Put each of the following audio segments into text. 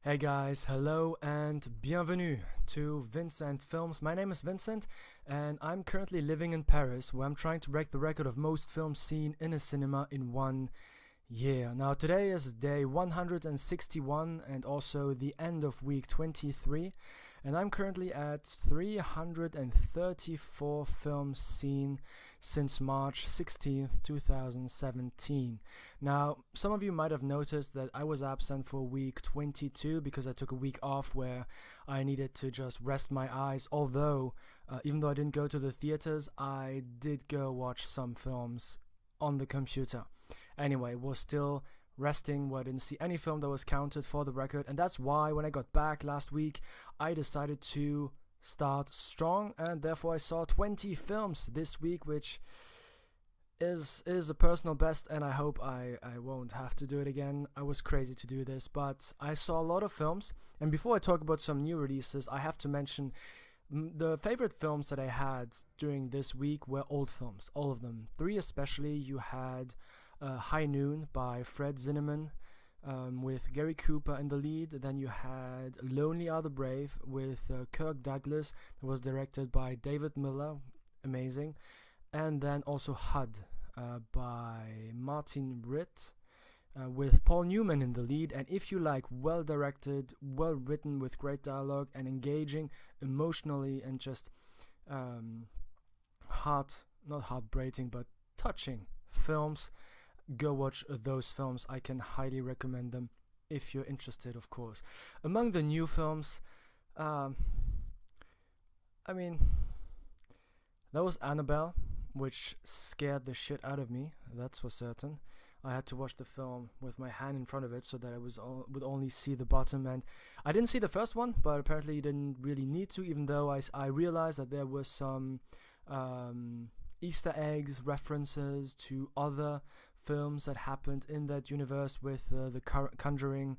Hey guys, hello and bienvenue to Vincent Films. My name is Vincent and I'm currently living in Paris where I'm trying to break the record of most films seen in a cinema in 1 year. Now today is day 161 and also the end of week 23, and I'm currently at 334 films seen since March 16th, 2017. Now, some of you might have noticed that I was absent for week 22 because I took a week off where I needed to just rest my eyes, although even though I didn't go to the theaters, I did go watch some films on the computer. Anyway, was still resting where I didn't see any film that was counted for the record, and that's why when I got back last week, I decided to start strong, and therefore I saw 20 films this week, which is a personal best, and I hope I won't have to do it again. I was crazy to do this, but I saw a lot of films, and before I talk about some new releases, I have to mention the favorite films that I had during this week were old films, all of them. Three especially. You had High Noon by Fred Zinnemann with Gary Cooper in the lead. Then you had Lonely Are the Brave with Kirk Douglas, that was directed by David Miller, amazing. And then also HUD by Martin Ritt with Paul Newman in the lead. And if you like well directed, well written with great dialogue and engaging emotionally and just not heartbreaking but touching films, go watch those films. I can highly recommend them if you're interested, of course. Among the new films, there was Annabelle, which scared the shit out of me, that's for certain. I had to watch the film with my hand in front of it so that I would only see the bottom, and I didn't see the first one, but apparently you didn't really need to, even though I realized that there were some Easter eggs, references to other films that happened in that universe with the Conjuring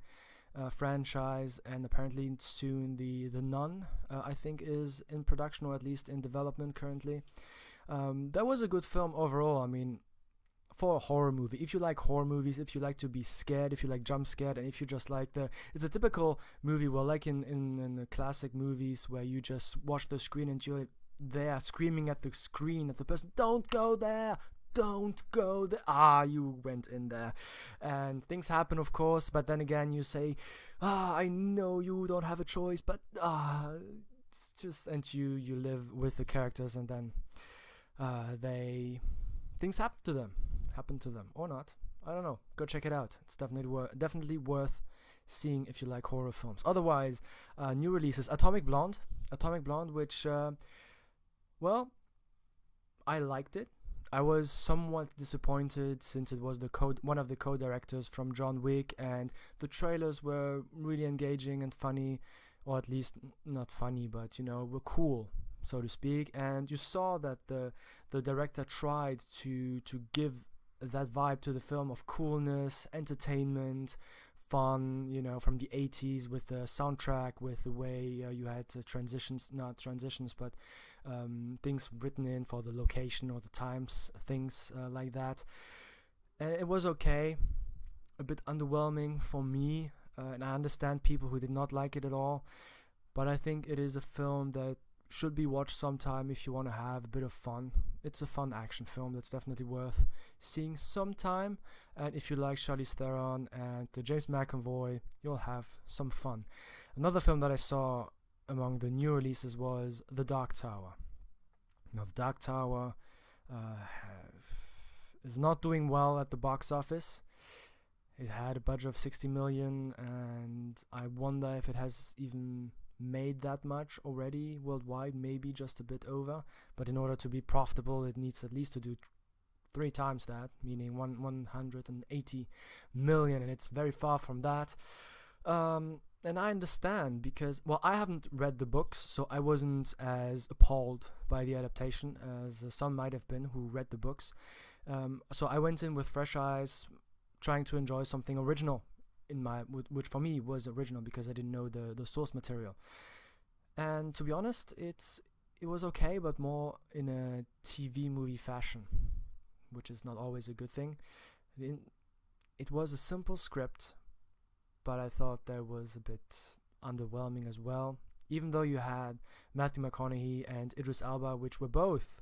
franchise, and apparently soon the Nun, I think, is in production, or at least in development currently. That was a good film overall. I mean, for a horror movie, if you like horror movies, if you like to be scared, if you like jump scared, and if you just like it's a typical movie where, like in the classic movies, where you just watch the screen and you're there screaming at the screen at the person, don't go there, don't go there. You went in there, and things happen, of course, but then again you say, I know you don't have a choice, but it's just, and you live with the characters, and then things happen to them or not, I don't know. Go check it out. It's definitely worth seeing if you like horror films. Otherwise, new releases: Atomic Blonde, which well, I liked it. I was somewhat disappointed since it was one of the co-directors from John Wick, and the trailers were really engaging and funny, or at least not funny, but were cool, so to speak. And you saw that the director tried to give that vibe to the film of coolness, entertainment, fun, from the 80s, with the soundtrack, with the way you had not transitions, but things written in for the location or the times, things like that. And it was okay, a bit underwhelming for me, and I understand people who did not like it at all, but I think it is a film that should be watched sometime if you want to have a bit of fun. It's a fun action film that's definitely worth seeing sometime, and if you like Charlize Theron and James McAvoy, you'll have some fun. Another film that I saw among the new releases was The Dark Tower. Now, The Dark Tower is not doing well at the box office. It had a budget of 60 million, and I wonder if it has even made that much already worldwide, maybe just a bit over. But in order to be profitable, it needs at least to do 3 times that, meaning 180 million, and it's very far from that. And I understand, because, well, I haven't read the books, so I wasn't as appalled by the adaptation as some might have been who read the books. So I went in with fresh eyes, trying to enjoy something original, which for me was original because I didn't know the source material. And to be honest, it was okay, but more in a TV movie fashion, which is not always a good thing. It was a simple script, but I thought that was a bit underwhelming as well. Even though you had Matthew McConaughey and Idris Elba, which were both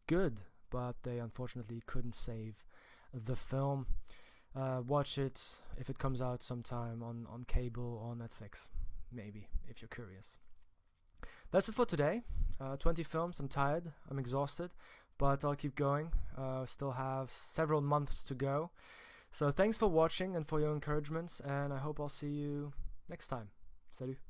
good, but they unfortunately couldn't save the film. Watch it if it comes out sometime on cable or Netflix, maybe, if you're curious. That's it for today. 20 films. I'm tired. I'm exhausted, but I'll keep going. Still have several months to go. So thanks for watching and for your encouragements, and I hope I'll see you next time. Salut.